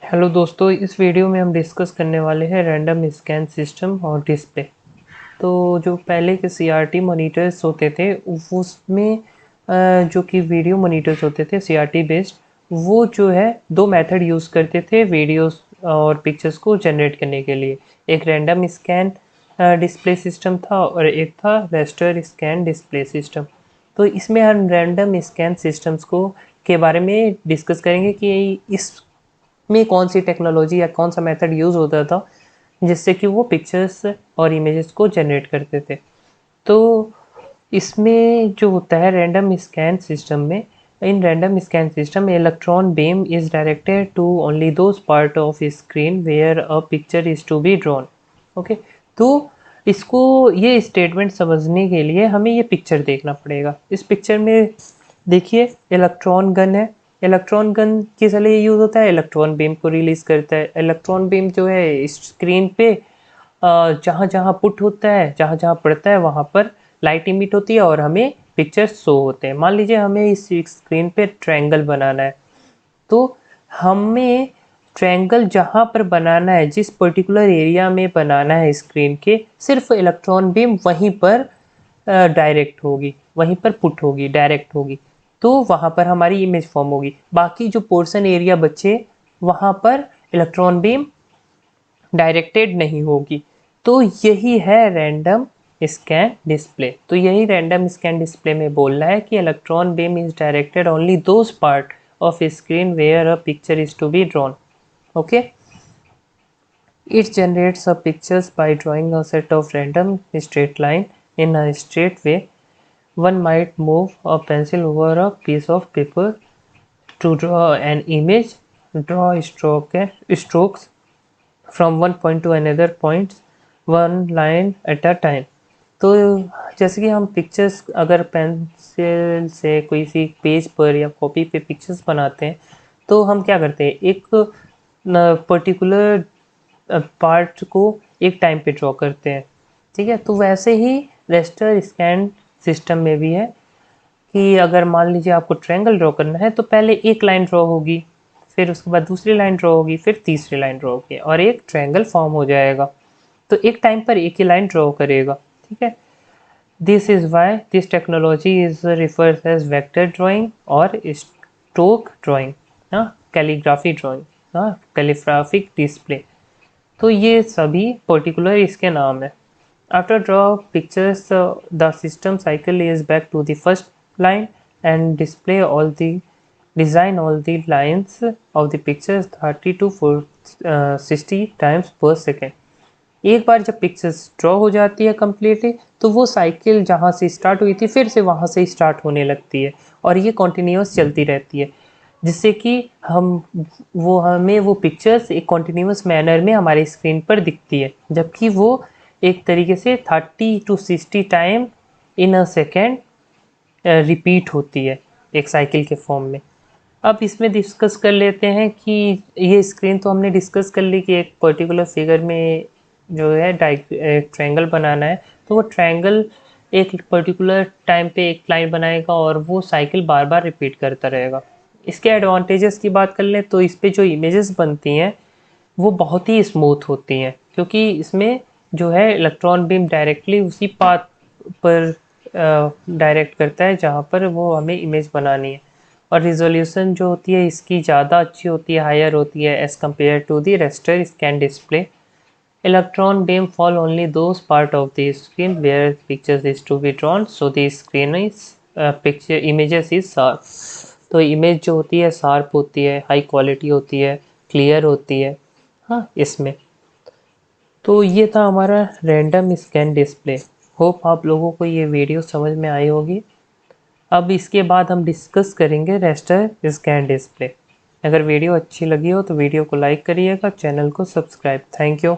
Hello दोस्तों, इस video में हम डिस्कस करने वाले हैं रैंडम स्कैन सिस्टम और डिस्प्ले। तो जो पहले के सीआरटी मॉनिटर्स होते थे उसमें जो कि वीडियो मॉनिटर्स होते थे सीआरटी बेस्ड, वो जो है दो मेथड यूज़ करते थे वीडियोस और पिक्चर्स को जनरेट करने के लिए। एक रैंडम स्कैन डिस्प्ले सिस्टम था और एक था रेस्टर स्कैन डिस्प्ले सिस्टम। तो इसमें हम रैंडम स्कैन सिस्टम्स को के बारे में डिस्कस करेंगे कि इस में कौन सी टेक्नोलॉजी या कौन सा मेथड यूज़ होता था जिससे कि वो पिक्चर्स और इमेजेस को जनरेट करते थे। तो इसमें जो होता है रैंडम स्कैन सिस्टम में, in random scan system electron beam is directed to only those part of screen where a picture is to be drawn. Okay, तो इसको ये स्टेटमेंट समझने के लिए हमें ये पिक्चर देखना पड़ेगा। इस पिक्चर में देखिए इलेक्ट्रॉन गन है। इलेक्ट्रॉन गन किस लिए यूज़ होता है? इलेक्ट्रॉन बीम को रिलीज करता है। इलेक्ट्रॉन बीम जो है स्क्रीन पे जहाँ जहाँ पुट होता है, जहाँ जहाँ पड़ता है वहाँ पर लाइट इमिट होती है और हमें पिक्चर शो होते हैं। मान लीजिए हमें इस स्क्रीन पे ट्रायंगल बनाना है, तो हमें ट्रायंगल जहाँ पर बनाना है, जिस पर्टिकुलर एरिया में बनाना है स्क्रीन के, सिर्फ इलेक्ट्रॉन बीम वहीं पर डायरेक्ट होगी, वहीं पर पुट होगी, डायरेक्ट होगी। तो वहाँ पर हमारी इमेज फॉर्म होगी। बाकी जो पोर्शन एरिया बचे वहाँ पर इलेक्ट्रॉन बीम डायरेक्टेड नहीं होगी। तो यही है रैंडम स्कैन डिस्प्ले। तो यही रैंडम स्कैन डिस्प्ले में बोल रहा है कि electron beam is directed only those part of a screen where a picture is to be drawn. Okay, it generates a pictures by drawing a set of random straight line in a straight way. One might move a pencil over a piece of paper to draw an image, draw strokes from one point to another point, one line at a time. तो जैसे कि हम pictures अगर pencil से कोई सी page पर या copy पे पिक्चर्स बनाते हैं, तो हम क्या करते हैं, एक पर्टिकुलर पार्ट को एक टाइम पे ड्रॉ करते हैं। ठीक है, तो वैसे ही रेस्टर स्कैन सिस्टम में भी है कि अगर मान लीजिए आपको ट्रायंगल ड्रॉ करना है तो पहले एक लाइन ड्रॉ होगी, फिर उसके बाद दूसरी लाइन ड्रॉ होगी, फिर तीसरी लाइन ड्रॉ होगी और एक ट्रायंगल फॉर्म हो जाएगा। तो एक टाइम पर एक ही लाइन ड्रॉ करेगा। ठीक है, this is why this technology is referred as vector drawing और स्ट्रोक ड्राइंग, हाँ, कैलीग्राफी ड्राइंग, हाँ, कैलीग्राफिक डिस्प्ले। तो ये सभी पर्टिकुलर इसके नाम है। After draw pictures, the system cycle is back to the first line and display all the design all the lines of the pictures 30 to 60 times per second. एक बार जब pictures draw हो जाती है कम्प्लीटली, तो वो साइकिल जहाँ से start हुई थी फिर से वहाँ से स्टार्ट होने लगती है और ये कॉन्टीन्यूस चलती रहती है, जिससे कि हमें वो पिक्चर्स एक कॉन्टीन्यूस मैनर में हमारे स्क्रीन पर दिखती है, जबकि वो एक तरीके से 30 to 60 time in a second repeat होती है एक साइकिल के फॉर्म में। अब इसमें डिस्कस कर लेते हैं कि ये स्क्रीन तो हमने डिस्कस कर ली कि एक पर्टिकुलर फिगर में जो है एक ट्रायंगल बनाना है, तो वो ट्रायंगल एक पर्टिकुलर टाइम पे एक लाइन बनाएगा और वो साइकिल बार बार रिपीट करता रहेगा। इसके एडवांटेजेस की बात कर लें तो इस पे जो इमेजेस बनती हैं वो बहुत ही स्मूथ होती हैं, क्योंकि इसमें जो है इलेक्ट्रॉन बीम डायरेक्टली उसी पाथ पर डायरेक्ट करता है जहाँ पर वो हमें इमेज बनानी है। और रिजोल्यूशन जो होती है इसकी ज़्यादा अच्छी होती है, हायर होती है as compare to the raster scan display. Electron beam fall only those part of the screen where pictures is to be drawn, so the screen is picture images is sharp. तो image जो होती है sharp होती है, high quality होती है, clear होती है, हाँ, इसमें। तो ये था हमारा रैंडम स्कैन डिस्प्ले। होप आप लोगों को ये वीडियो समझ में आई होगी। अब इसके बाद हम डिस्कस करेंगे रेस्टर स्कैन डिस्प्ले। अगर वीडियो अच्छी लगी हो तो वीडियो को लाइक करिएगा, चैनल को सब्सक्राइब। Thank you.